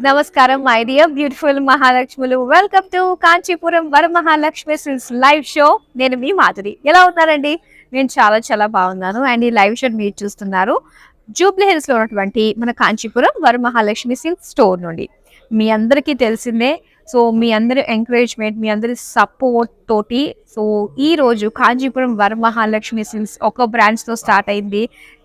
నమస్కారం my dear beautiful మహాలక్ష్ములు. Welcome to Kanchipuram Varamahalakshmi silks live show. నేను మీ మాధురి. ఎలా ఉన్నారండి? నేను చాలా చాలా బాగున్నాను. అండ్ ఈ లైవ్ షో మీరు చూస్తున్నారు జూబ్లీ హిల్స్ లో ఉన్నటువంటి మన కాంచీపురం వరమహాలక్ష్మి సిల్క్ స్టోర్ నుండి. మీ అందరికీ తెలిసిందే. సో మీ అందరి ఎంకరేజ్మెంట్, మీ అందరి సపోర్ట్ తోటి సో ఈ రోజు కాంచీపురం వరమహాలక్ష్మి సిల్క్స్ ఒక బ్రాంచ్ తో స్టార్ట్ అయింది.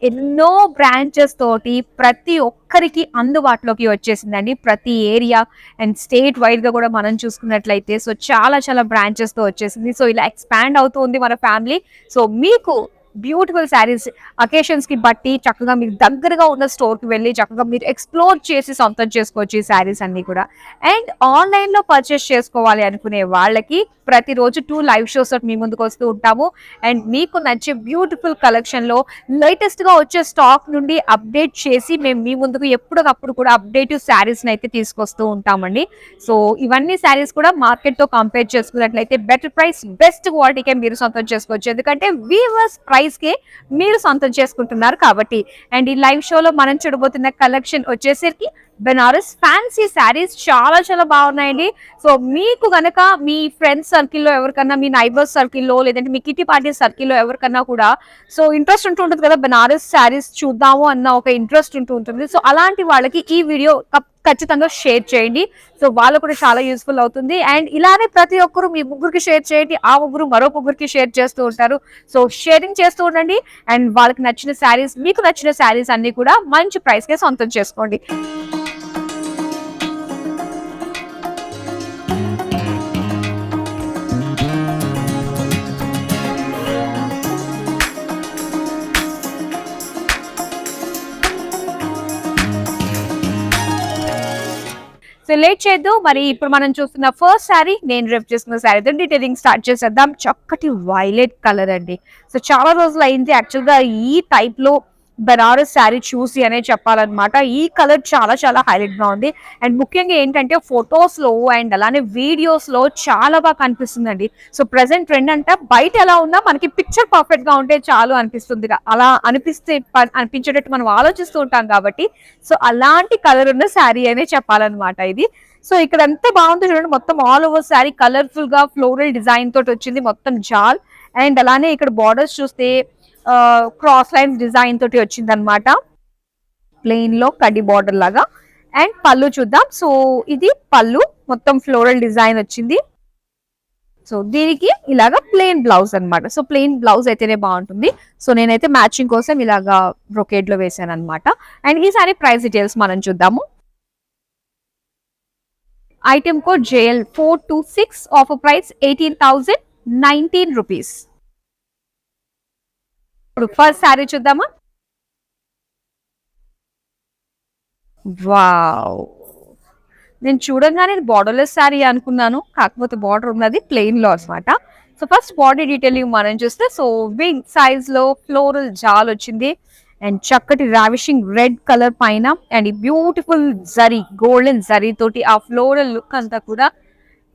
ఎన్నో బ్రాంచెస్ తోటి ప్రతి ఒక్కరికి అందుబాటులోకి వచ్చేసిందండి. ప్రతి ఏరియా అండ్ స్టేట్ వైడ్ గా కూడా మనం చూసుకున్నట్లయితే సో చాలా చాలా బ్రాంచెస్ తో వచ్చేసింది. సో ఇలా ఎక్స్పాండ్ అవుతూ ఉంది మన ఫ్యామిలీ. సో మీకు బ్యూటిఫుల్ శారీస్ అకేషన్స్ కి బట్టి చక్కగా మీకు దగ్గరగా ఉన్న స్టోర్ కి వెళ్ళి చక్కగా మీరు ఎక్స్ప్లోర్ చేసి సొంతం చేసుకోవచ్చు ఈ శారీస్ అన్ని కూడా. అండ్ ఆన్లైన్ లో పర్చేస్ చేసుకోవాలి అనుకునే వాళ్ళకి ప్రతిరోజు 2 లైవ్ షోస్ మీ ముందుకు వస్తూ ఉంటాము. అండ్ మీకు నచ్చే బ్యూటిఫుల్ కలెక్షన్ లో లేటెస్ట్ గా వచ్చే స్టాక్ నుండి అప్డేట్ చేసి మేము మీ ముందుకు ఎప్పటికప్పుడు కూడా అప్డేటివ్ శారీస్ అయితే తీసుకొస్తూ ఉంటామండి. సో ఇవన్నీ శారీస్ కూడా మార్కెట్ తో కంపేర్ చేసుకున్నట్లయితే బెటర్ ప్రైస్, బెస్ట్ క్వాలిటీకే మీరు సొంతం చేసుకోవచ్చు. ఎందుకంటే వీవర్స్ ప్రైస్ కే మీరు సొంతం చేసుకుంటున్నారు కాబట్టి. అండ్ ఈ లైవ్ షోలో మనం చూడబోతున్న కలెక్షన్ వచ్చేసరికి బెనారస్ ఫ్యాన్సీ శారీస్ చాలా చాలా బాగున్నాయండి. సో మీకు గనక మీ ఫ్రెండ్స్ సర్కిల్లో ఎవరికన్నా, మీ నైబర్స్ సర్కిల్లో, లేదంటే మీ కిటీ పార్టీ సర్కిల్లో ఎవరికన్నా కూడా సో ఇంట్రెస్ట్ ఉంటూ ఉంటుంది కదా, బెనారస్ శారీస్ చూద్దాము అన్న ఒక ఇంట్రెస్ట్ ఉంటూ ఉంటుంది. సో అలాంటి వాళ్ళకి ఈ వీడియో ఖచ్చితంగా షేర్ చేయండి. సో వాళ్ళు కూడా చాలా యూస్ఫుల్ అవుతుంది. అండ్ ఇలానే ప్రతి ఒక్కరు మీ ముగ్గురికి షేర్ చేయండి, ఆ ముగ్గురు మరో ముగ్గురికి షేర్ చేస్తూ ఉంటారు. సో షేరింగ్ చేస్తూ ఉండండి. అండ్ వాళ్ళకి నచ్చిన శారీస్, మీకు నచ్చిన శారీస్ అన్ని కూడా మంచి ప్రైస్ కే సొంతం చేసుకోండి. సో లేట్ చేయొద్దు. మరి ఇప్పుడు మనం చూస్తున్న ఫస్ట్ శారీ, నేను రేపు చేస్తున్న శారీతో డీటెయిలింగ్ స్టార్ట్ చేసేద్దాం. చక్కటి వైలెట్ కలర్ అండి. సో చాలా రోజులు అయింది యాక్చువల్గా ఈ టైప్ లో బెనారస్ శారీ చూసి అనే చెప్పాలన్నమాట. ఈ కలర్ చాలా చాలా హైలైట్ గా ఉంది. అండ్ ముఖ్యంగా ఏంటంటే ఫొటోస్ లో అండ్ అలానే వీడియోస్ లో చాలా బాగా కనిపిస్తుందండి. సో ప్రెసెంట్ ట్రెండ్ అంటే బయట ఎలా ఉన్నా మనకి పిక్చర్ పర్ఫెక్ట్ గా ఉంటే చాలు అనిపిస్తుంది. అలా అనిపించేటట్టు మనం ఆలోచిస్తూ ఉంటాం కాబట్టి సో అలాంటి కలర్ ఉన్న శారీ అనే చెప్పాలన్నమాట ఇది. సో ఇక్కడ ఎంత బాగుందో చూడండి. మొత్తం ఆల్ ఓవర్ శారీ కలర్ఫుల్ గా ఫ్లోరల్ డిజైన్ తోటి వచ్చింది మొత్తం జాల్. అండ్ అలానే ఇక్కడ బార్డర్స్ చూస్తే క్రాస్ లైన్స్ డిజైన్ తోటి వచ్చింది అనమాట. ప్లెయిన్ లో కడ్డీ బార్డర్ లాగా. అండ్ పళ్ళు చూద్దాం. సో ఇది పళ్ళు మొత్తం ఫ్లోరల్ డిజైన్ వచ్చింది. సో దీనికి ఇలాగా ప్లెయిన్ బ్లౌజ్ అనమాట. సో ప్లెయిన్ బ్లౌజ్ అయితేనే బాగుంటుంది. సో నేనైతే మ్యాచింగ్ కోసం ఇలాగా బ్రొకేడ్ లో వేసాను అనమాట. అండ్ ఈసారి ప్రైస్ డీటెయిల్స్ మనం చూద్దాము. Item code JL426, offer price 18,019 rupees. ఇప్పుడు ఫస్ట్ శారీ చూద్దామా. వావ్, నేను చూడంగానే బార్డర్లెస్ శారీ అనుకున్నాను, కాకపోతే బార్డర్ ఉన్నది ప్లెయిన్ లో అనమాట. సో ఫస్ట్ బాడీ డీటెయిలింగ్ మనం చూస్తే సో బిగ్ సైజ్ లో ఫ్లోరల్ జాల్ వచ్చింది. అండ్ చక్కటి రావిషింగ్ రెడ్ కలర్ పైన అండ్ ఈ బ్యూటిఫుల్ జరీ, గోల్డెన్ జరీ తోటి ఆ ఫ్లోరల్ లుక్ అంతా కూడా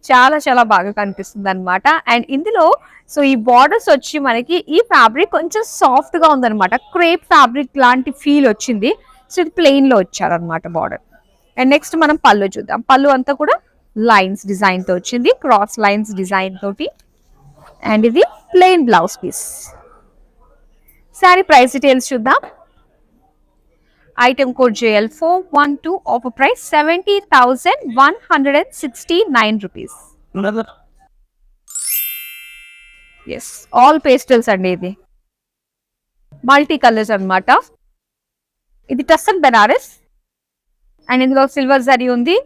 చాలా చాలా బాగా కనిపిస్తుంది అనమాట. అండ్ ఇందులో సో ఈ బార్డర్స్ వచ్చి మనకి ఈ ఫ్యాబ్రిక్ కొంచెం సాఫ్ట్ గా ఉందన్నమాట. క్రేప్ ఫ్యాబ్రిక్ లాంటి ఫీల్ వచ్చింది. సో ఇది ప్లెయిన్ లో వచ్చారనమాట బార్డర్. అండ్ నెక్స్ట్ మనం పళ్ళు చూద్దాం. పళ్ళు అంతా కూడా లైన్స్ డిజైన్ తో వచ్చింది, క్రాస్ లైన్స్ డిజైన్ తోటి. అండ్ ఇది plain blouse piece. Sari price details చూద్దాం. Item code JL412, offer price 70,169 rupees. Yes, all pastels అండి. ఇది మల్టీ కలర్స్ అనమాట. ఇది టస్సన్ బెనారస్. అండ్ ఇందులో సిల్వర్ జరీ ఉంది.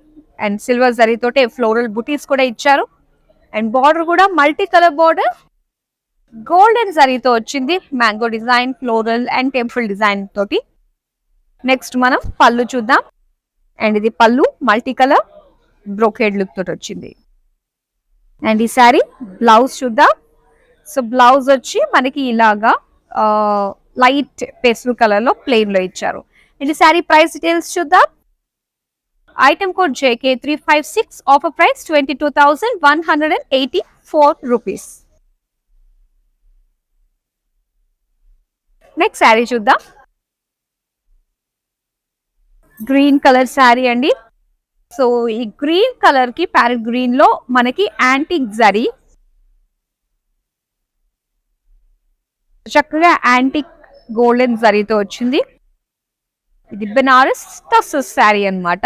అండ్ సిల్వర్ జరీ తోటే ఫ్లోరల్ బుటీస్ కూడా ఇచ్చారు. అండ్ బార్డర్ కూడా మల్టీ కలర్ బార్డర్ గోల్డెన్ జరీతో వచ్చింది. Mango design, floral and temple design తోటి. నెక్స్ట్ మనం పళ్ళు చూద్దాం. అండ్ ఇది పళ్ళు మల్టీ కలర్ బ్రోకేడ్ లుక్ తోటి వచ్చింది. అండ్ ఈ సారీ బ్లౌజ్ చూద్దాం. సో బ్లౌజ్ వచ్చి మనకి ఇలాగా లైట్ పేస్టల్ కలర్ లో ప్లెయిన్ లో ఇచ్చారు. అండ్ ఈ సారీ ప్రైస్ డీటెయిల్స్ చూద్దాం. Item code JK356, offer price 22,184 rupees. Next sari చూద్దాం. గ్రీన్ కలర్ శారీ అండి. సో ఈ గ్రీన్ కలర్ కి ప్యారెట్ గ్రీన్ లో మనకి యాంటిక్ జరీ, చక్కగా యాంటిక్ గోల్డెన్ జరీతో వచ్చింది. ఇది బెనారస్ టస్సర్ శారీ అన్నమాట.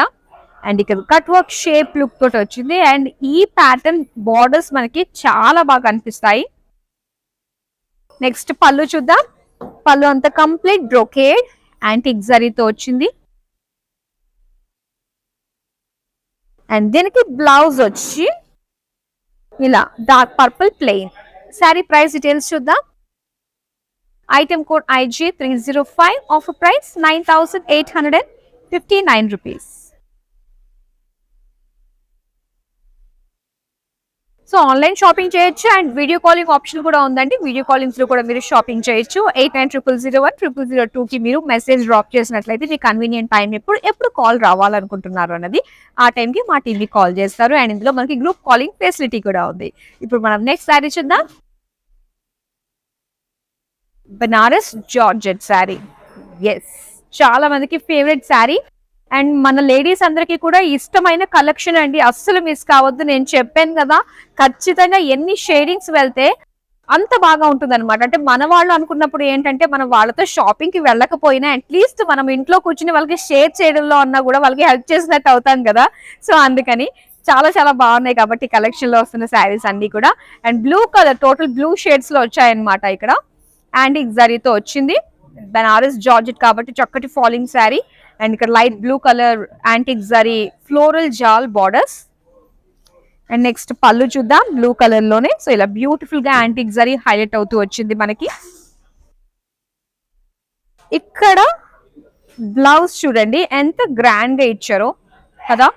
అండ్ ఇక్కడ కట్ వర్క్ షేప్ లుక్ తోటి వచ్చింది. అండ్ ఈ ప్యాటర్న్ బార్డర్స్ మనకి చాలా బాగా కనిపిస్తాయి. నెక్స్ట్ పళ్ళు చూద్దాం. పళ్ళు అంతా కంప్లీట్ బ్రోకేడ్ యాంటిక్ జరీతో వచ్చింది. అండ్ దీనికి బ్లౌజ్ వచ్చి ఇలా dark purple plain. Sari price details చూద్దాం. Item code IG305, offer price 9859 rupees. So online shopping చేయొచ్చు అండ్ వీడియో కాలింగ్ ఆప్షన్ కూడా ఉందండి. వీడియో కాలింగ్స్ లో కూడా మీరు షాపింగ్ చేయొచ్చు. 8900010002కి మీరు మెసేజ్ డ్రాప్ చేసినట్లయితే మీ కన్వీనియంట్ టైం ఎప్పుడు కాల్ రావాలనుకుంటున్నారు అన్నది ఆ టైంకి మా టీంకి కాల్ చేస్తారు. అండ్ ఇందులో మనకి గ్రూప్ కాలింగ్ ఫెసిలిటీ కూడా ఉంది. ఇప్పుడు మనం నెక్స్ట్ శారీ చూద్దాం. బనారస్ జార్జెట్ శారీ. ఎస్, చాలా మందికి ఫేవరెట్ శారీ అండ్ మన లేడీస్ అందరికీ కూడా ఇష్టమైన కలెక్షన్ అండి. అస్సలు మిస్ కావద్దు. నేను చెప్పాను కదా, ఖచ్చితంగా ఎన్ని షేడింగ్స్ వెళ్తే అంత బాగా ఉంటుంది అనమాట. అంటే మన వాళ్ళు అనుకున్నప్పుడు ఏంటంటే మనం వాళ్ళతో షాపింగ్ కి వెళ్ళకపోయినా అట్లీస్ట్ మనం ఇంట్లో కూర్చుని వాళ్ళకి షేర్ చేయడంలో అన్నా కూడా వాళ్ళకి హెల్ప్ చేసినట్టు అవుతాం కదా. సో అందుకని చాలా చాలా బాగున్నాయి కాబట్టి కలెక్షన్ లో వస్తున్న శారీస్ అన్ని కూడా. And blue colour total blue shades లో వచ్చాయన్నమాట. ఇక్కడ యాంటిక్ జరీతో వచ్చింది. బనారస్ జార్జెట్ కాబట్టి చక్కటి ఫాలింగ్ శారీ. అండ్ ఇక్కడ light blue colour antique zari floral జాల్ బార్డర్స్. అండ్ నెక్స్ట్ పళ్ళు చూద్దాం బ్లూ కలర్ లోనే. సో ఇలా బ్యూటిఫుల్ గా యాంటిక్ జరీ హైలైట్ అవుతూ వచ్చింది మనకి. ఇక్కడ బ్లౌజ్ చూడండి ఎంత గ్రాండ్ గా ఇచ్చారో కదా.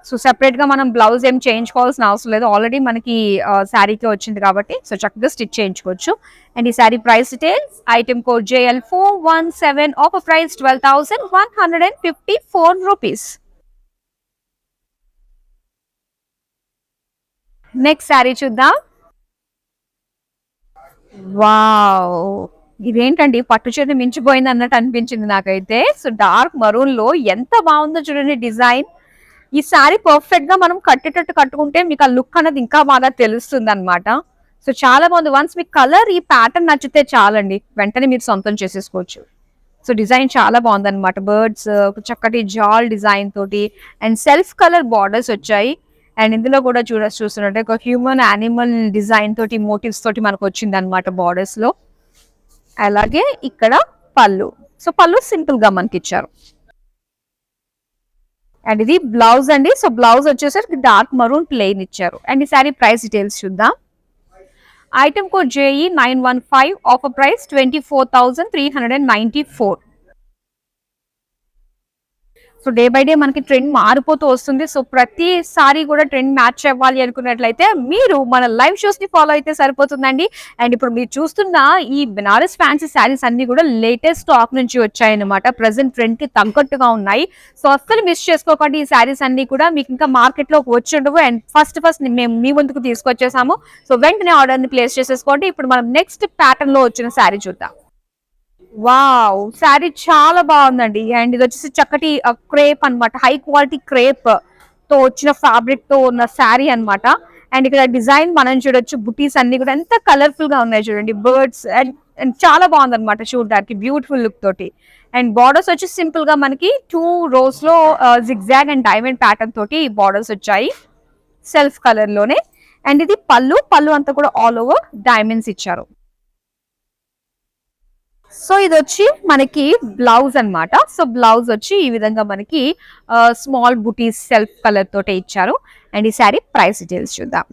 సో సెపరేట్ గా మనం బ్లౌజ్ ఏం చేయించుకోవాల్సిన అవసరం లేదు. ఆల్రెడీ మనకి శారీకి వచ్చింది కాబట్టి సో చక్కగా స్టిచ్ చేయించుకోవచ్చు. అండ్ ఈ sari price details. Item code JL417, offer price 12,154 rupees. Next sari చూద్దాం. వావ్, ఇదేంటండి పట్టు చీర మించిపోయింది అన్నట్టు అనిపించింది నాకైతే. సో డార్క్ మరూన్ లో ఎంత బాగుందో చూడండి డిజైన్. ఈ శారీ పర్ఫెక్ట్ గా మనం కట్టేటట్టు కట్టుకుంటే మీకు ఆ లుక్ అనేది ఇంకా బాగా తెలుస్తుంది అనమాట. సో చాలా బాగుంది. వన్స్ మీకు కలర్ ఈ ప్యాటర్న్ నచ్చితే చాలండి, వెంటనే మీరు సొంతం చేసేసుకోవచ్చు. సో డిజైన్ చాలా బాగుంది అనమాట. బర్డ్స్, చక్కటి జాల్ డిజైన్ తోటి అండ్ సెల్ఫ్ కలర్ బార్డర్స్ వచ్చాయి. అండ్ ఇందులో కూడా చూస్తున్నట్టే ఒక హ్యూమన్ యానిమల్ డిజైన్ తోటి మోటివ్స్ తోటి మనకు వచ్చింది అనమాట బార్డర్స్ లో. అలాగే ఇక్కడ పళ్ళు. సో పళ్ళు సింపుల్ గా మనకి ఇచ్చారు. అండ్ ఇది బ్లౌజ్ అండి. సో బ్లౌజ్ వచ్చేసరికి డార్క్ మరూన్ ప్లెయిన్ ఇచ్చారు. అండ్ ఈ సారీ ప్రైస్ డీటెయిల్స్ చూద్దాం. Item code JE915, offer price 24,394. So day by day మనకి ట్రెండ్ మారిపోతూ వస్తుంది. సో ప్రతిసారి కూడా ట్రెండ్ మ్యాచ్ అవ్వాలి అనుకున్నట్లయితే మీరు మన లైవ్ షోస్ ని ఫాలో అయితే సరిపోతుందండి. అండ్ ఇప్పుడు మీరు చూస్తున్న ఈ బెనారస్ ఫ్యాన్సీ శారీస్ అన్ని కూడా లేటెస్ట్ స్టాక్ నుంచి వచ్చాయన్నమాట. ప్రెసెంట్ ట్రెండ్ కి తగ్గట్టుగా ఉన్నాయి. సో అస్సలు మిస్ చేసుకోకండి. ఈ శారీస్ అన్ని కూడా మీకు ఇంకా మార్కెట్ లోకి వచ్చి ఉండవు. అండ్ ఫస్ట్ మేము మీ ముందుకు తీసుకొచ్చేసాము. సో వెంటనే ఆర్డర్ ని ప్లేస్ చేసేసుకోండి. ఇప్పుడు మనం నెక్స్ట్ ప్యాటర్న్ లో వచ్చిన శారీ చూద్దాం. వావ్, శారీ చాలా బాగుందండి. అండ్ ఇది వచ్చేసి చక్కటి క్రేప్ అన్నమాట. హై క్వాలిటీ క్రేప్ తో వచ్చిన ఫ్యాబ్రిక్ తో ఉన్న శారీ అన్నమాట. అండ్ ఇక్కడ డిజైన్ మనం చూడొచ్చు. బుటీస్ అన్ని కూడా ఎంత కలర్ఫుల్ గా ఉన్నాయి చూడండి. బర్డ్స్ అండ్ చాలా బాగుంది అనమాట చూడడానికి, బ్యూటిఫుల్ లుక్ తోటి. అండ్ బార్డర్స్ వచ్చి సింపుల్ గా మనకి 2 rows లో జిగ్జాగ్ అండ్ డైమండ్ ప్యాటర్న్ తోటి బార్డర్స్ వచ్చాయి సెల్ఫ్ కలర్ లోనే. అండ్ ఇది పళ్ళు అంతా కూడా ఆల్ ఓవర్ డైమండ్స్ ఇచ్చారు. సో ఇది వచ్చి మనకి బ్లౌజ్ అన్నమాట. సో బ్లౌజ్ వచ్చి ఈ విధంగా మనకి స్మాల్ బుటీస్ సెల్ఫ్ కలర్ తోటే ఇచ్చారు. అండ్ ఈ శారీ ప్రైస్ డీటెయిల్స్ చూద్దాం.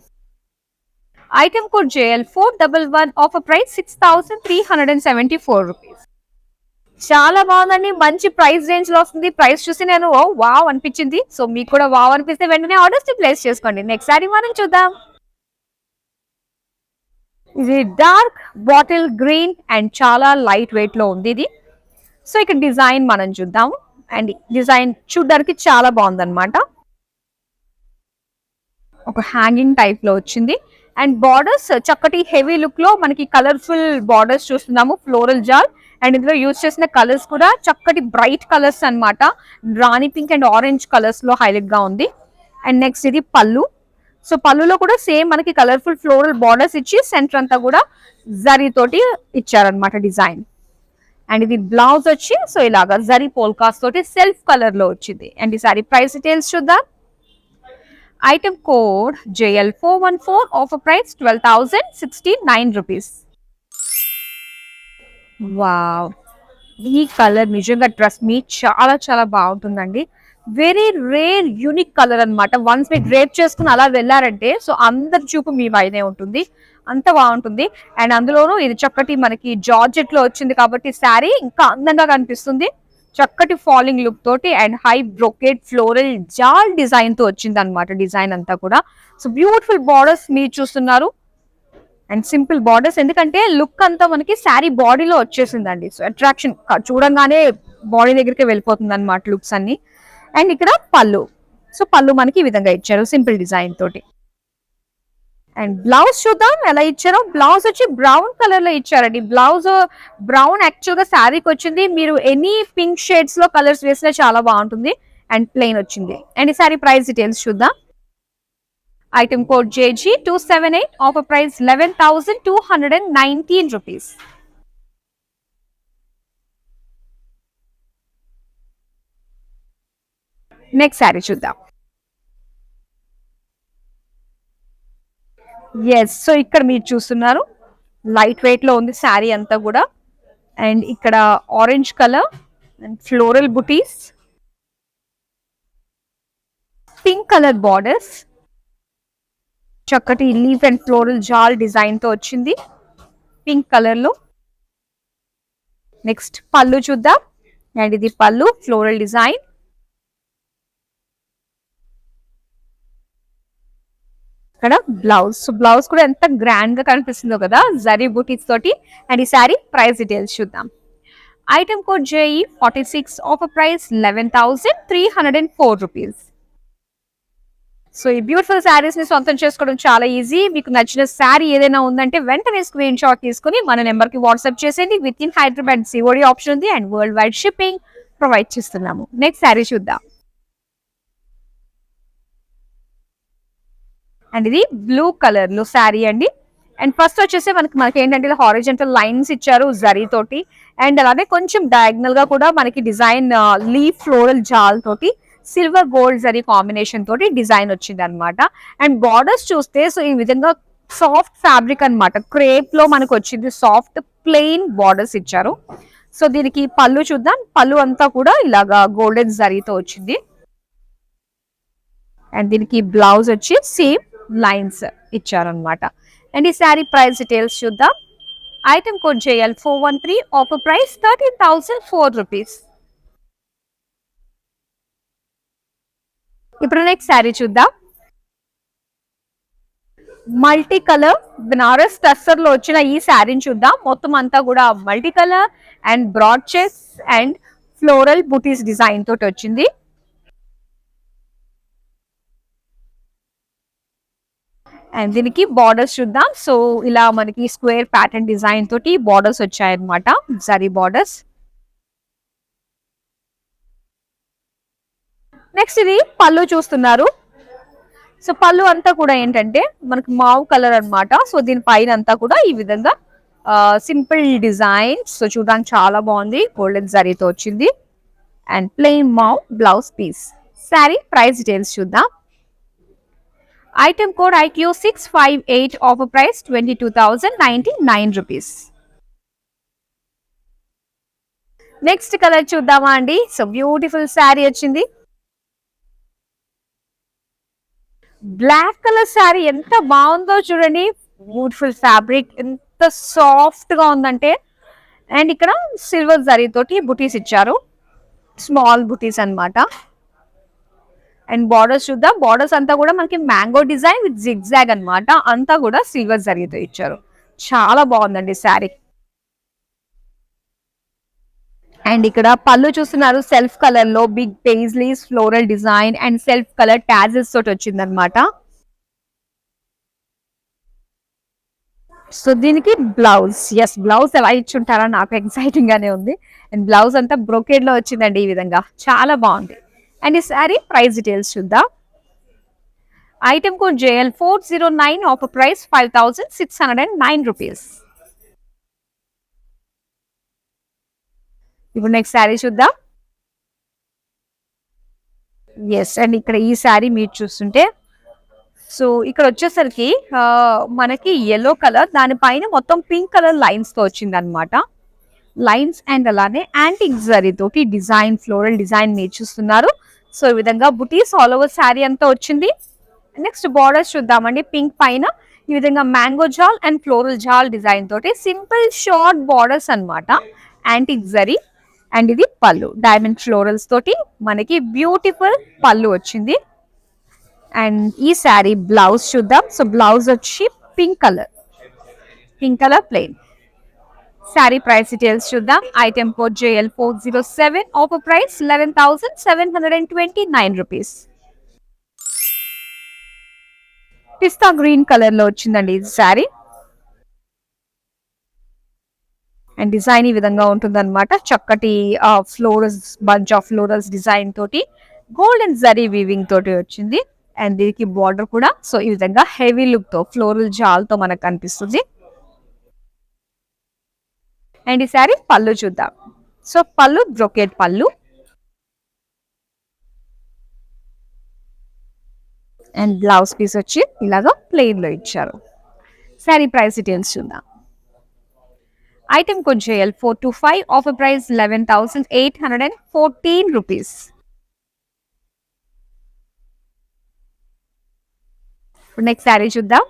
Item code JL411, offer price 6,374 rupees. చాలా బాగుందండి. మంచి ప్రైస్ రేంజ్ లో వస్తుంది. ప్రైస్ చూసి నేను వావ్ అనిపించింది. సో మీకు కూడా వావ్ అనిపిస్తే వెంటనే ఆర్డర్స్ ప్లేస్ చేసుకోండి. నెక్స్ట్ శారీ మనం చూద్దాం. ఇది డార్క్ బాటిల్ గ్రీన్ అండ్ చాలా లైట్ వెయిట్ లో ఉంది ఇది. సో ఇక్కడ డిజైన్ మనం చూద్దాం. అండ్ డిజైన్ చూడడానికి చాలా బాగుంది అనమాట. ఒక హ్యాంగింగ్ టైప్ లో వచ్చింది. అండ్ బార్డర్స్ చక్కటి హెవీ లుక్ లో మనకి కలర్ఫుల్ బార్డర్స్ చూస్తున్నాము. ఫ్లోరల్ జాల్ అండ్ ఇందులో యూజ్ చేసిన కలర్స్ కూడా చక్కటి బ్రైట్ కలర్స్ అన్నమాట. రాణి పింక్ అండ్ ఆరెంజ్ కలర్స్ లో హైలైట్ గా ఉంది. అండ్ నెక్స్ట్ ఇది పళ్ళు. సో పళ్ళులో కూడా సేమ్ మనకి కలర్ఫుల్ ఫ్లోరల్ బార్డర్స్ ఇచ్చి సెంటర్ అంతా కూడా జరీ తోటి ఇచ్చారనమాట డిజైన్. అండ్ ఇది బ్లౌజ్ వచ్చి సో ఇలాగా జరీ పోల్కాస్ తోటి సెల్ఫ్ కలర్ లో వచ్చింది. అండ్ ఈ సారీ ప్రైస్ డీటెయిల్స్ చూద్దాం. Item code JL414, offer price 12,069 rupees. Wow, ఈ కలర్ నిజంగా డ్రెస్ మీ చాలా చాలా బాగుంటుందండి. వెరీ రేర్ యూనిక్ కలర్ అన్నమాట. వన్స్ మీరు డ్రేప్ చేసుకుని అలా వెళ్ళారంటే సో అందరి చూపు మీ పైనే ఉంటుంది, అంత బాగుంటుంది. అండ్ అందులోనూ ఇది చక్కటి మనకి జార్జెట్ లో వచ్చింది కాబట్టి శారీ ఇంకా అందంగా కనిపిస్తుంది. చక్కటి ఫాలింగ్ లుక్ తోటి and high brocade floral jaal design తో వచ్చింది అనమాట డిజైన్ అంతా కూడా. సో బ్యూటిఫుల్ బార్డర్స్ మీరు చూస్తున్నారు అండ్ సింపుల్ బార్డర్స్, ఎందుకంటే లుక్ అంతా మనకి శారీ బాడీలో వచ్చేసిందండి. సో అట్రాక్షన్ చూడంగానే బాడీ దగ్గరికి వెళ్ళిపోతుంది అనమాట లుక్స్ అన్ని. అండ్ ఇక్కడ పళ్ళు, సో పళ్ళు మనకి ఈ విధంగా ఇచ్చారు సింపుల్ డిజైన్ తోటి. అండ్ బ్లౌజ్ చూద్దాం ఎలా ఇచ్చారో. బ్లౌజ్ వచ్చి బ్రౌన్ కలర్ లో ఇచ్చారండి. బ్లౌజ్ బ్రౌన్ యాక్చువల్ గా శారీకి వచ్చింది. మీరు ఎనీ పింక్ షేడ్స్ లో కలర్స్ వేసినా చాలా బాగుంటుంది. అండ్ ప్లెయిన్ వచ్చింది. అండ్ ఈ సారీ ప్రైస్ డీటెయిల్స్ చూద్దాం. Item code JG278, offer price 11,219 rupees. Next sari చూద్దాం. ఎస్, సో ఇక్కడ మీరు చూస్తున్నారు లైట్ వెయిట్ లో ఉంది శారీ అంతా కూడా. అండ్ ఇక్కడ orange colour and floral buttis, pink colour borders, చక్కటి leaf and floral jaal design తో వచ్చింది పింక్ కలర్ లో. నెక్స్ట్ పళ్ళు చూద్దాం. అండ్ ఇది పళ్ళు ఫ్లోరల్ డిజైన్. ఇక్కడ బ్లౌజ్, సో బ్లౌజ్ కూడా ఎంత గ్రాండ్ గా కనిపిస్తుందో కదా జరీ బూటీస్ తోటి. అండ్ ఈ సారీ ప్రైస్ డీటెయిల్స్ చూద్దాం. Item code JE46, offer price 11,304 rupees. So ఈ బ్యూటిఫుల్ శారీస్ ని సొంతం చేసుకోవడం చాలా ఈజీ. మీకు నచ్చిన శారీ ఏదైనా ఉందంటే వెంటనే స్క్రీన్ షాట్ తీసుకుని మన నెంబర్ కి వాట్సాప్ చేసేయండి. Within Hyderabad COD option ఉంది and worldwide shipping provide చేస్తున్నాము. నెక్స్ట్ శారీ చూద్దాం. అండ్ ఇది బ్లూ కలర్ లో శారీ అండి. అండ్ ఫస్ట్ వచ్చేసి మనకి ఏంటంటే హారిజంటల్ లైన్స్ ఇచ్చారు జరీ తోటి. అండ్ అలానే కొంచెం డయాగ్నల్ గా కూడా మనకి డిజైన్ లీఫ్ ఫ్లోరల్ జాల్ తోటి సిల్వర్ గోల్డ్ జరీ కాంబినేషన్ తోటి డిజైన్ వచ్చింది అనమాట. అండ్ బార్డర్స్ చూస్తే సో ఈ విధంగా సాఫ్ట్ ఫ్యాబ్రిక్ అనమాట, క్రేప్ లో మనకు వచ్చింది. సాఫ్ట్ ప్లెయిన్ బార్డర్స్ ఇచ్చారు. సో దీనికి పళ్ళు చూద్దాం. పళ్ళు అంతా కూడా ఇలాగా గోల్డెన్ జరీతో వచ్చింది. అండ్ దీనికి బ్లౌజ్ వచ్చి సేమ్ లైన్స్ ఇచ్చారనమాట. అండ్ ఈ శారీ ప్రైస్ డీటెయిల్స్ చూద్దాం. Item code JL413, offer price 13,004 rupees. ఇప్పుడు నెక్స్ట్ శారీ చూద్దాం. మల్టీ కలర్ బనారస్ టస్సర్ లో వచ్చిన ఈ శారీని చూద్దాం. మొత్తం అంతా కూడా multi colour and broad chest and floral బూటీస్ డిజైన్ తోటి వచ్చింది. అండ్ దీనికి బార్డర్స్ చూద్దాం. సో ఇలా మనకి స్క్వేర్ ప్యాటర్న్ డిజైన్ తోటి బార్డర్స్ వచ్చాయన్నమాట, జరీ బార్డర్స్. నెక్స్ట్ ఇది పళ్ళు చూస్తున్నారు. సో పళ్ళు అంతా కూడా ఏంటంటే మనకి మావ్ కలర్ అన్నమాట. సో దీని పైన అంతా కూడా ఈ విధంగా సింపుల్ డిజైన్. సో చూడడానికి చాలా బాగుంది, గోల్డెన్ జరీతో వచ్చింది. And plain mauve blouse piece. Sari price details చూద్దాం. Item code IQ658, offer price 22,099 rupees. Next colour చూద్దామా అండి. సో బ్యూటిఫుల్ శారీ వచ్చింది. బ్లాక్ కలర్ శారీ ఎంత బాగుందో చూడండి. బ్యూటిఫుల్ ఫ్యాబ్రిక్ ఎంత సాఫ్ట్ గా ఉందంటే. అండ్ ఇక్కడ సిల్వర్ జరీ తోటి బుటీస్ ఇచ్చారు, స్మాల్ బుటీస్ అన్నమాట. అండ్ బార్డర్స్ చూద్దాం. బార్డర్స్ అంతా కూడా మనకి మ్యాంగో డిజైన్ విత్ జిగ్జాగ్ అన్నమాట. అంతా కూడా సిల్వర్ జరీతో ఇచ్చారు. చాలా బాగుందండి శారీ. అండ్ ఇక్కడ పళ్ళు చూస్తున్నారు. సెల్ఫ్ కలర్ లో big paisleys floral design and self colour tassels తోటి వచ్చింది అనమాట. సో దీనికి బ్లౌజ్, ఎస్ బ్లౌజ్ ఎలా ఇచ్చుంటారా నాకు ఎక్సైటింగ్ గానే ఉంది. అండ్ బ్లౌజ్ అంతా బ్రోకేడ్ లో వచ్చిందండి ఈ విధంగా, చాలా బాగుంది. అండ్ ఈ శారీ ప్రైస్ డీటెయిల్స్ చూద్దాం. Item code JL409, offer price 5609 rupees. ఇప్పుడు నెక్స్ట్ శారీ చూద్దాం. ఎస్, అండ్ ఇక్కడ ఈ శారీ మీరు చూస్తుంటే, సో ఇక్కడ వచ్చేసరికి మనకి ఎల్లో కలర్, దానిపైన మొత్తం పింక్ కలర్ లైన్స్ తో వచ్చింది అనమాట. లైన్స్ అండ్ అలానే యాంటిక్ జరీ తోటి డిజైన్, ఫ్లోరల్ డిజైన్ మీరు చూస్తున్నారు. సో ఈ విధంగా బుటీస్ ఆల్ ఓవర్ శారీ అంతా వచ్చింది. నెక్స్ట్ బార్డర్స్ చూద్దామండి. పింక్ పైన ఈ విధంగా మ్యాంగో జాల్ అండ్ ఫ్లోరల్ జాల్ డిజైన్ తోటి సింపుల్ షార్ట్ బార్డర్స్ అనమాట, యాంటిక్ జరీ. అండ్ ఇది పళ్ళు, డైమండ్ ఫ్లోరల్స్ తోటి మనకి బ్యూటిఫుల్ పళ్ళు వచ్చింది. అండ్ ఈ శారీ బ్లౌజ్ చూద్దాం. సో బ్లౌజ్ వచ్చి pink colour plain. Sari price details చూద్దాం. Item code JL407, offer price 11,729 rupees. పిస్తా గ్రీన్ కలర్ లో వచ్చిందండి ఇది శారీ. అండ్ డిజైన్ ఈ విధంగా ఉంటుందన్నమాట. చక్కటి florals, bunch of florals design తోటి గోల్డెన్ జరీ వీవింగ్ తోటి వచ్చింది. అండ్ దీనికి బార్డర్ కూడా సో ఈ విధంగా హెవీ లుక్ తో ఫ్లోరల్ జాల్ తో మనకు కనిపిస్తుంది. అండ్ ఈ శారీ పళ్ళు చూద్దాం. సో పళ్ళు బ్రొకెట్ పళ్ళు. అండ్ బ్లౌజ్ పీస్ వచ్చి ఇలాగా ప్లెయిన్ లో ఇచ్చారు. శారీ ప్రైస్ డీటెయిల్స్ చూద్దాం. Item code JL425, offer price 11,814 rupees. Next sari చూద్దాం.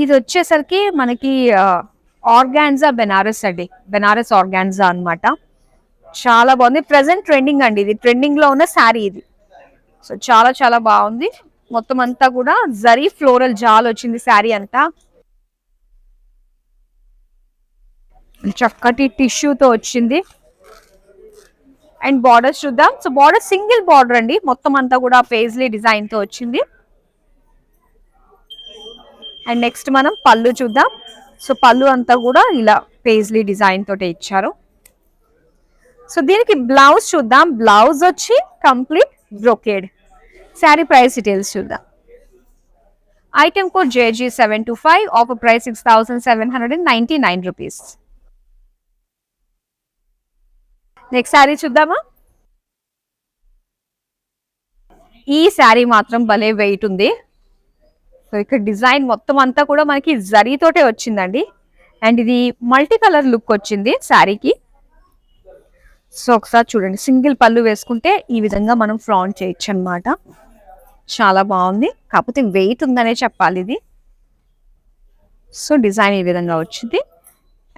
ఇది వచ్చేసరికి మనకి ఆర్గాన్జా బెనారస్ అండి, బెనారస్ ఆర్గాన్జా అన్నమాట. చాలా బాగుంది. ప్రెసెంట్ ట్రెండింగ్ అండి, ఇది ట్రెండింగ్ లో ఉన్న శారీ ఇది. సో చాలా చాలా బాగుంది. మొత్తం అంతా కూడా జరీ ఫ్లోరల్ జాల్ వచ్చింది శారీ అంతా. చక్కటి టిష్యూతో వచ్చింది. అండ్ బార్డర్స్ చూద్దాం. సో బార్డర్ సింగిల్ బార్డర్ అండి, మొత్తం అంతా కూడా పేజ్లీ డిజైన్ తో వచ్చింది. అండ్ నెక్స్ట్ మనం పళ్ళు చూద్దాం. సో పళ్ళు అంతా కూడా ఇలా పేజ్లీ డిజైన్ తోటి ఇచ్చారు. సో దీనికి బ్లౌజ్ చూద్దాం. బ్లౌజ్ వచ్చి complete brocade. Sari price details చూద్దాం. Item code JG725, offer price 6,799 rupees. Next sari చూద్దామా. ఈ శారీ మాత్రం భలే వెయిట్ ఉంది. సో ఇక్కడ డిజైన్ మొత్తం అంతా కూడా మనకి జరీతోటే వచ్చిందండి. అండ్ ఇది మల్టీ కలర్ లుక్ వచ్చింది శారీకి. సో ఒకసారి చూడండి, సింగిల్ పళ్ళు వేసుకుంటే ఈ విధంగా మనం ఫ్రాంట్ చేయొచ్చు అనమాట. చాలా బాగుంది, కాకపోతే వెయిట్ ఉందనే చెప్పాలి ఇది. సో డిజైన్ ఈ విధంగా వచ్చింది.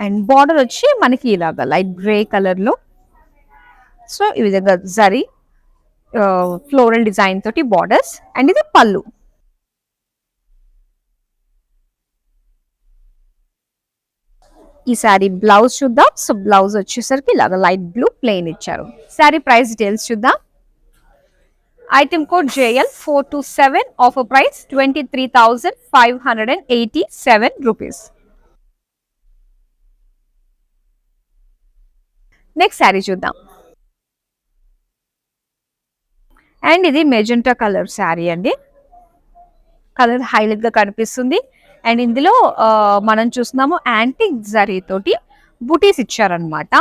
అండ్ బార్డర్ వచ్చి మనకి ఇలాగా లైట్ గ్రే కలర్ లో సో ఈ విధంగా జరీ ఫ్లోరల్ డిజైన్ తోటి బార్డర్స్. అండ్ ఇది పళ్ళు. ఈ శారీ బ్లౌజ్ చూద్దాం. సో బ్లౌజ్ వచ్చేసరికి ఇలాగా లైట్ బ్లూ ప్లెయిన్ ఇచ్చారు. శారీ ప్రైస్ డీటెయిల్స్ చూద్దాం. Item code JL427, offer price 23,587 rupees. Next sari చూద్దాం. అండ్ ఇది మెజెంటా కలర్ శారీ అండి. కలర్ హైలైట్ గా కనిపిస్తుంది. అండ్ ఇందులో మనం చూస్తున్నాము యాంటిక్ జరీ తోటి బుటీస్ ఇచ్చారనమాట.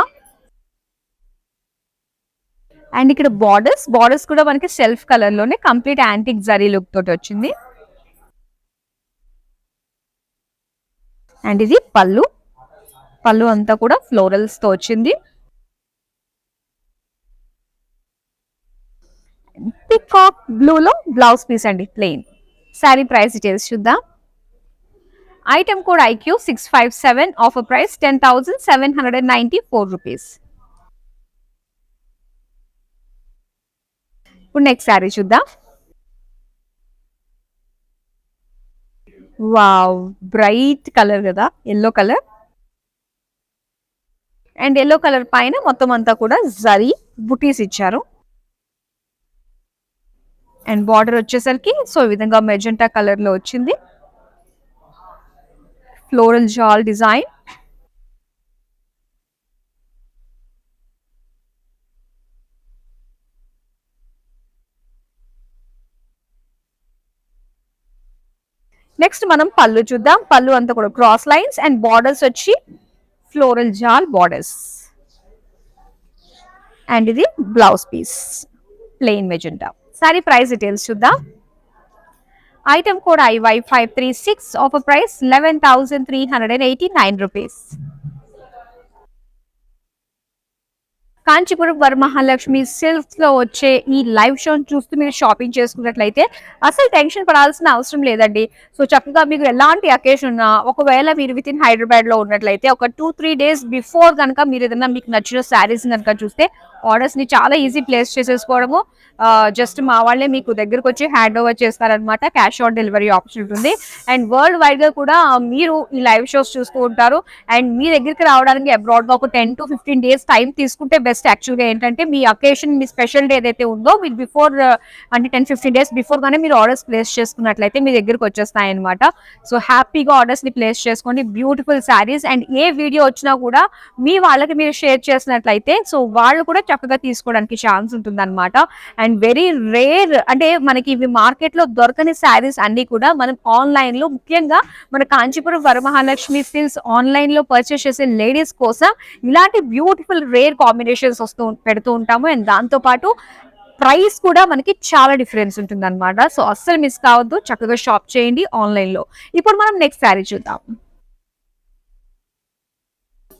అండ్ ఇక్కడ బార్డర్స్ కూడా మనకి సెల్ఫ్ కలర్ లోనే కంప్లీట్ యాంటిక్ జరీ లుక్ తోటి వచ్చింది. అండ్ ఇది పళ్ళు అంతా కూడా ఫ్లోరల్స్ తో వచ్చింది. పికాక్ బ్లూ లో బ్లౌజ్ పీస్ అండి, ప్లెయిన్. శారీ ప్రైస్ డీటెయిల్స్ చూద్దాం. Item code IQ657, offer price 10,794 rupees. ఇప్పుడు నెక్స్ట్ శారీ చూద్దాం. వావ్, బ్రైట్ కలర్ కదా, yellow colour. And yellow colour పైన మొత్తం అంతా కూడా జరీ బుటీస్ ఇచ్చారు. అండ్ బార్డర్ వచ్చేసరికి సో ఈ విధంగా మెజెంటా కలర్ లో వచ్చింది, ఫ్లోరల్ జాల్ డిజైన్. నెక్స్ట్ మనం పళ్ళు చూద్దాం. పళ్ళు అంతా కూడా క్రాస్ లైన్స్ అండ్ బార్డర్స్ వచ్చి ఫ్లోరల్ జాల్ బార్డర్స్. అండ్ ఇది blouse piece plain magenta. Sari price details చూద్దాం. Item code IY536, offer price 11,389 rupees. Kanchipuram Varamahalakshmi silks లో వచ్చే ఈ లైవ్ షోని చూస్తూ మీరు షాపింగ్ చేసుకున్నట్లయితే అసలు టెన్షన్ పడాల్సిన అవసరం లేదండి. సో చక్కగా మీకు ఎలాంటి అకేషన్ ఉన్నా, ఒకవేళ మీరు విత్ ఇన్ హైదరాబాద్ లో ఉన్నట్లయితే ఒక 2-3 డేస్ బిఫోర్ కనుక మీరు ఏదైనా మీకు నచ్చిన శారీస్ కనుక చూస్తే ఆర్డర్స్ ని చాలా ఈజీ ప్లేస్ చేసేసుకోవడము. జస్ట్ మా వాళ్ళే మీకు దగ్గరకు వచ్చి హ్యాండ్ ఓవర్ చేస్తారనమాట. క్యాష్ ఆన్ డెలివరీ ఆప్షన్ ఉంటుంది. అండ్ వరల్డ్ వైడ్ గా కూడా మీరు ఈ లైవ్ షోస్ చూస్తూ ఉంటారు. అండ్ మీ దగ్గరికి రావడానికి అబ్రాడ్ గా ఒక 10-15 డేస్ టైం తీసుకుంటే బెస్ట్. యాక్చువల్గా ఏంటంటే మీ అకేషన్, మీ స్పెషల్ డే ఏదైతే ఉందో మీరు బిఫోర్ అంటే 10-15 డేస్ బిఫోర్ గానే మీరు ఆర్డర్స్ ప్లేస్ చేసుకున్నట్లయితే మీ దగ్గరకు వచ్చేస్తాయి అనమాట. సో హ్యాపీగా ఆర్డర్స్ ని ప్లేస్ చేసుకోండి. Beautiful saris. And A video వచ్చినా కూడా మీ వాళ్ళకి మీరు షేర్ చేసినట్లయితే సో వాళ్ళు కూడా చక్కగా తీసుకోవడానికి ఛాన్స్ ఉంటుంది అనమాట. అండ్ వెరీ రేర్, అంటే మనకి ఇవి మార్కెట్ లో దొరకని శారీస్ అన్ని కూడా మనం ఆన్లైన్ లో, ముఖ్యంగా మన కాంచీపురం వరమహాలక్ష్మి సిల్క్స్ ఆన్లైన్ లో పర్చేస్ చేసే లేడీస్ కోసం ఇలాంటి బ్యూటిఫుల్ రేర్ కాంబినేషన్స్ పెడుతూ ఉంటాము. అండ్ దాంతో పాటు ప్రైస్ కూడా మనకి చాలా డిఫరెన్స్ ఉంటుంది అనమాట. సో అస్సలు మిస్ కావద్దు, చక్కగా షాప్ చేయండి ఆన్లైన్ లో. ఇప్పుడు మనం నెక్స్ట్ శారీ చూద్దాం.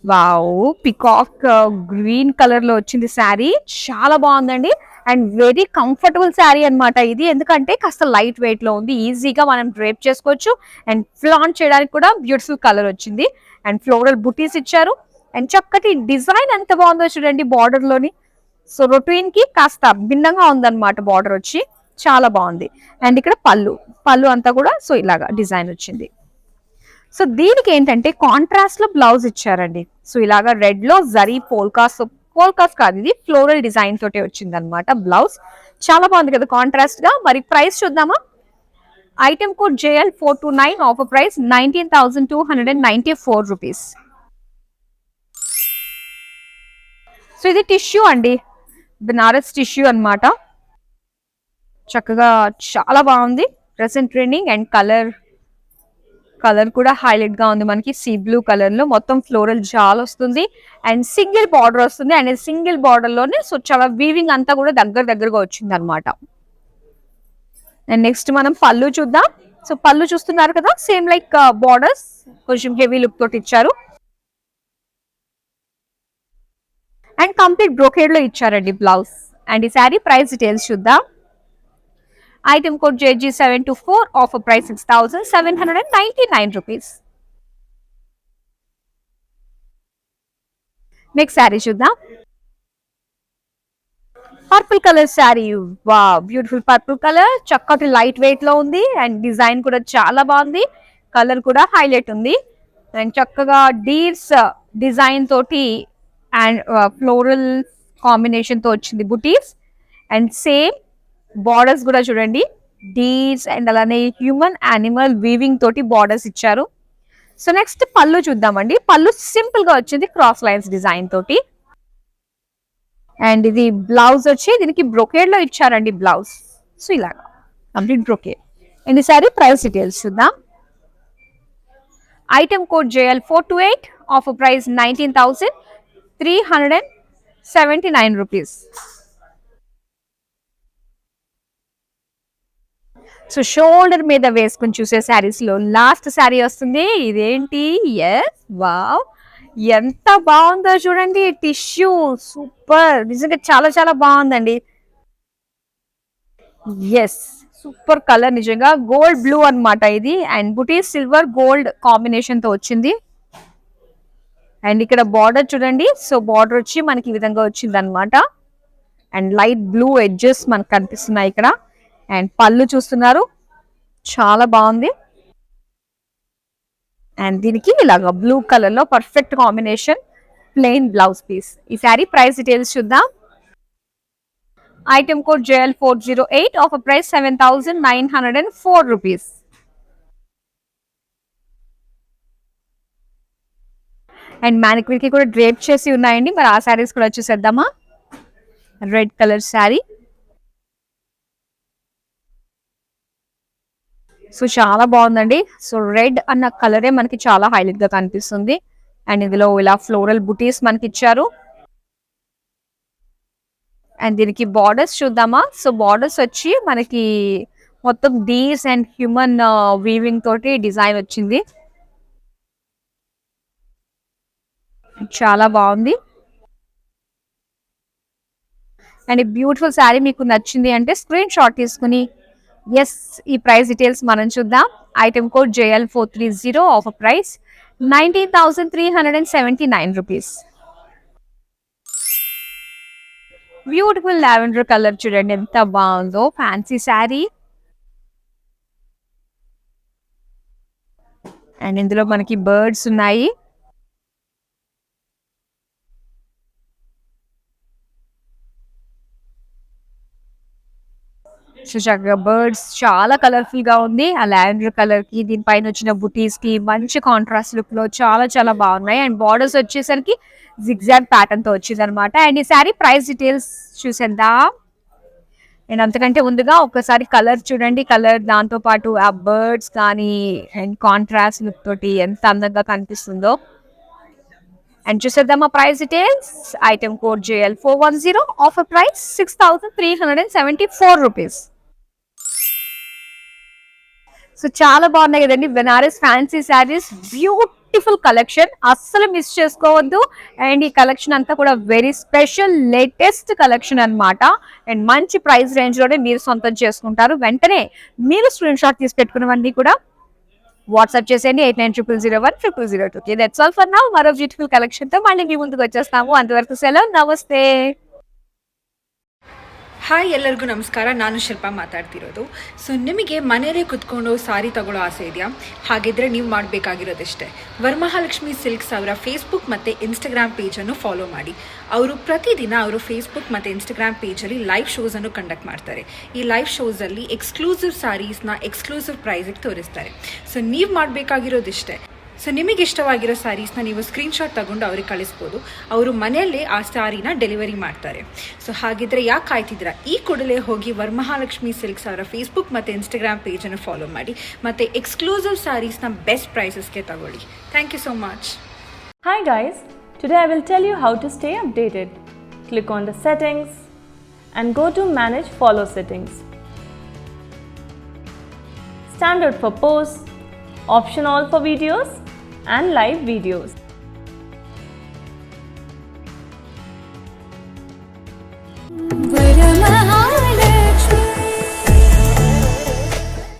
వావ్, పికాక్ గ్రీన్ కలర్ లో వచ్చింది శారీ, చాలా బాగుందండి. అండ్ వెరీ కంఫర్టబుల్ శారీ అనమాట ఇది. ఎందుకంటే కాస్త లైట్ వెయిట్ లో ఉంది, ఈజీగా మనం డ్రేప్ చేసుకోవచ్చు. అండ్ ఫ్లాంట్ చేయడానికి కూడా బ్యూటిఫుల్ కలర్ వచ్చింది. అండ్ ఫ్లోరల్ బుటీస్ ఇచ్చారు. అండ్ చక్కటి డిజైన్ ఎంత బాగుందో చూడండి బార్డర్ లోని. సో రొటీన్ కి కాస్త భిన్నంగా ఉందన్నమాట బార్డర్ వచ్చి, చాలా బాగుంది. అండ్ ఇక్కడ పళ్ళు, పళ్ళు అంతా కూడా సో ఇలాగా డిజైన్ వచ్చింది. సో దీనికి ఏంటంటే కాంట్రాస్ట్ లో బ్లౌజ్ ఇచ్చారండి. సో ఇలాగా రెడ్ లో జరీ పోల్కాస్, పోల్కాస్ కాదు ఇది ఫ్లోరల్ డిజైన్ తోటే వచ్చింది అనమాట బ్లౌజ్. చాలా బాగుంది కదా కాంట్రాస్ట్ గా. మరి ప్రైస్ చూద్దామా. Item code JL429, offer price 19,294 rupees. So ఇది టిష్యూ అండి, బనారస్ టిష్యూ అన్నమాట. చక్కగా చాలా బాగుంది, ప్రెసెంట్ ట్రెండింగ్. అండ్ కలర్ కూడా హైలైట్ గా ఉంది మనకి, సీ బ్లూ కలర్ లో మొత్తం ఫ్లోరల్ జాల్ వస్తుంది. అండ్ సింగిల్ బార్డర్ వస్తుంది. అండ్ సింగిల్ బార్డర్ లోనే సో చాలా వీవింగ్ అంతా కూడా దగ్గరగా వచ్చింది అనమాట. అండ్ నెక్స్ట్ మనం పళ్ళు చూద్దాం. సో పళ్ళు చూస్తున్నారు కదా, సేమ్ లైక్ బార్డర్స్ కొంచెం హెవీ లుక్ తోటి ఇచ్చారు. అండ్ కంప్లీట్ బ్రోకేడ్ లో ఇచ్చారండి బ్లౌజ్. అండ్ ఈ శారీ ప్రైస్ డీటెయిల్స్ చూద్దాం. Item code JG724, offer price 6,799 rupees. Next sari చూద్దాం. పర్పుల్ కలర్ శారీ, వా బ్యూటిఫుల్ పర్పుల్ కలర్, చక్కటి లైట్ వెయిట్ లో ఉంది. అండ్ డిజైన్ కూడా చాలా బాగుంది, కలర్ కూడా హైలైట్ ఉంది. అండ్ చక్కగా డీర్స్ డిజైన్ తోటి అండ్ ఫ్లోరల్ కాంబినేషన్ తో వచ్చింది బుటీస్. అండ్ సేమ్ బార్డర్స్ కూడా చూడండి, డీర్స్ అండ్ అలానే హ్యూమన్ యానిమల్ వీవింగ్ తోటి బార్డర్స్ ఇచ్చారు. సో నెక్స్ట్ పళ్ళు చూద్దామండి. పళ్ళు సింపుల్ గా వచ్చింది క్రాస్ లైన్స్ డిజైన్ తోటి. అండ్ ఇది బ్లౌజ్ వచ్చి దీనికి బ్రొకేడ్ లో ఇచ్చారండి బ్లౌజ్. సో ఇలాగా కంప్లీట్ బ్రొకేడ్. అండ్ ఈ సారీ ప్రైస్ డీటెయిల్స్ చూద్దాం. Item code JL428, offer price 19,379 rupees. So shoulder మీద వేసుకుని చూసే శారీస్ లో లాస్ట్ శారీ వస్తుంది. ఇదేంటి, ఎస్ వావ్, ఎంత బాగుందో చూడండి. టిష్యూ సూపర్, నిజంగా చాలా చాలా బాగుందండి. ఎస్, సూపర్ కలర్, నిజంగా గోల్డ్ బ్లూ అన్నమాట ఇది. And buti silver gold combination తో వచ్చింది. అండ్ ఇక్కడ బార్డర్ చూడండి. సో బార్డర్ వచ్చి మనకి ఈ విధంగా వచ్చింది అనమాట. అండ్ లైట్ బ్లూ ఎడ్జెస్ మనకు కనిపిస్తున్నాయి ఇక్కడ. అండ్ పళ్ళు చూస్తున్నారు, చాలా బాగుంది. అండ్ దీనికి ఇలాగ బ్లూ కలర్ లో perfect combination plain blouse piece. ఈ శారీ ప్రైస్ డీటెయిల్స్ చూద్దాం. Item code JL408, offer price 7,904 rupees. And mannequin కి కూడా డ్రేప్ చేసి ఉన్నాయండి. మరి ఆ శారీస్ కూడా చూసేద్దామా. Red colour sari. సో చాలా బాగుందండి. సో రెడ్ అన్న కలరే మనకి చాలా హైలైట్ గా కనిపిస్తుంది. అండ్ ఇందులో ఇలా ఫ్లోరల్ బుటీస్ మనకి ఇచ్చారు. అండ్ దీనికి బార్డర్స్ చూద్దామా. సో బార్డర్స్ వచ్చి మనకి మొత్తం డీస్ అండ్ హ్యూమన్ వీవింగ్ తోటి డిజైన్ వచ్చింది. చాలా బాగుంది. అండ్ ఈ బ్యూటిఫుల్ శారీ మీకు నచ్చింది అంటే స్క్రీన్ షాట్ తీసుకుని ఎస్ ఈ ప్రైస్ డీటెయిల్స్ మనం చూద్దాం. Item code JL430, offer price 19,379 rupees. Beautiful lavender colour చూడండి ఎంత బాగుందో. ఫ్యాన్సీ శారీ. అండ్ ఇందులో మనకి బర్డ్స్ ఉన్నాయి. చక్కగా బర్డ్స్ చాలా కలర్ఫుల్ గా ఉంది. ఆ లావెండర్ కలర్ కి దీనిపైన వచ్చిన బుటీస్ కి మంచి కాంట్రాస్ట్ లుక్ లో చాలా చాలా బాగున్నాయి. అండ్ బార్డర్స్ వచ్చేసరికి జిగ్జాగ్ ప్యాటర్న్ తో వచ్చింది అనమాట. అండ్ ఈ శారీ ప్రైస్ డీటెయిల్స్ చూసేద్దాం. అండ్ అంతకంటే ముందుగా ఒకసారి కలర్ చూడండి. కలర్ దాంతో పాటు ఆ బర్డ్స్ కానీ అండ్ కాంట్రాస్ట్ లుక్ తోటి ఎంత అందంగా కనిపిస్తుందో. అండ్ చూసేద్దాం ఆ price details. Item code JL410, offer price 6,374 rupees. So చాలా బాగున్నాయి కదండి Banaras fancy saris. Beautiful collection, అస్సలు మిస్ చేసుకోవద్దు. అండ్ ఈ కలెక్షన్ అంతా కూడా వెరీ స్పెషల్ లేటెస్ట్ కలెక్షన్ అన్నమాట. అండ్ మంచి ప్రైస్ రేంజ్ లోనే మీరు సొంతం చేసుకుంటారు. వెంటనే మీరు స్క్రీన్ షాట్ తీసి పెట్టుకున్నవన్నీ కూడా వాట్సాప్ చేసేయండి 8900010002. That's all for now. మరో బ్యూటిఫుల్ కలెక్షన్ తో మళ్ళీ మీ ముందుకు వచ్చేస్తాము. అంతవరకు సెలవు, నమస్తే. ಹಾಯ್ ಎಲ್ಲರಿಗೂ ನಮಸ್ಕಾರ. ನಾನು ಶಿಲ್ಪಾ ಮಾತಾಡ್ತಿರೋದು. ಸೊ ನಿಮಗೆ ಮನೆಯಲ್ಲೇ ಕುತ್ಕೊಂಡು ಸಾರಿ ತಗೊಳ್ಳೋ ಆಸೆ ಇದೆಯಾ? ಹಾಗಿದ್ರೆ ನೀವು ಮಾಡಬೇಕಾಗಿರೋದಿಷ್ಟೇ, ವರಮಹಾಲಕ್ಷ್ಮಿ ಸಿಲ್ಕ್ಸ್ ಅವರ ಫೇಸ್ಬುಕ್ ಮತ್ತು ಇನ್ಸ್ಟಾಗ್ರಾಮ್ ಪೇಜನ್ನು ಫಾಲೋ ಮಾಡಿ. ಅವರು ಪ್ರತಿದಿನ ಅವರು ಫೇಸ್ಬುಕ್ ಮತ್ತು ಇನ್ಸ್ಟಾಗ್ರಾಮ್ ಪೇಜಲ್ಲಿ ಲೈವ್ ಶೋಸನ್ನು ಕಂಡಕ್ಟ್ ಮಾಡ್ತಾರೆ. ಈ ಲೈವ್ ಶೋಸಲ್ಲಿ ಎಕ್ಸ್ಕ್ಲೂಸಿವ್ ಸಾರೀಸ್ನ ಎಕ್ಸ್ಕ್ಲೂಸಿವ್ ಪ್ರೈಸಿಗೆ ತೋರಿಸ್ತಾರೆ. ಸೊ ನೀವು ಮಾಡಬೇಕಾಗಿರೋದಿಷ್ಟೇ, ಸೊ ನಿಮಗೆ ಇಷ್ಟವಾಗಿರೋ ಸ್ಯಾರೀಸ್ನ ನೀವು ಸ್ಕ್ರೀನ್ಶಾಟ್ ತಗೊಂಡು ಅವ್ರಿಗೆ ಕಳಿಸ್ಬೋದು. ಅವರು ಮನೆಯಲ್ಲೇ ಆ ಸ್ಯಾರಿನ ಡೆಲಿವರಿ ಮಾಡ್ತಾರೆ. ಸೊ ಹಾಗಿದ್ರೆ ಯಾಕೆ ಕಾಯ್ತಿದ್ದೀರಾ? ಈ ಕೂಡಲೇ ಹೋಗಿ ವರಮಹಾಲಕ್ಷ್ಮಿ ಸಿಲ್ಕ್ಸ್ ಅವರ ಫೇಸ್ಬುಕ್ ಮತ್ತು ಇನ್ಸ್ಟಾಗ್ರಾಮ್ ಪೇಜನ್ನು ಫಾಲೋ ಮಾಡಿ ಮತ್ತು ಎಕ್ಸ್ಕ್ಲೂಸಿವ್ ಸ್ಯಾರೀಸ್ನ ಬೆಸ್ಟ್ ಪ್ರೈಸಸ್ಗೆ ತಗೊಳ್ಳಿ. Thank you so much. Hi guys, today I will tell you how to stay updated. Click on the settings and go to manage follow settings. Standard for posts, option all for videos and live videos.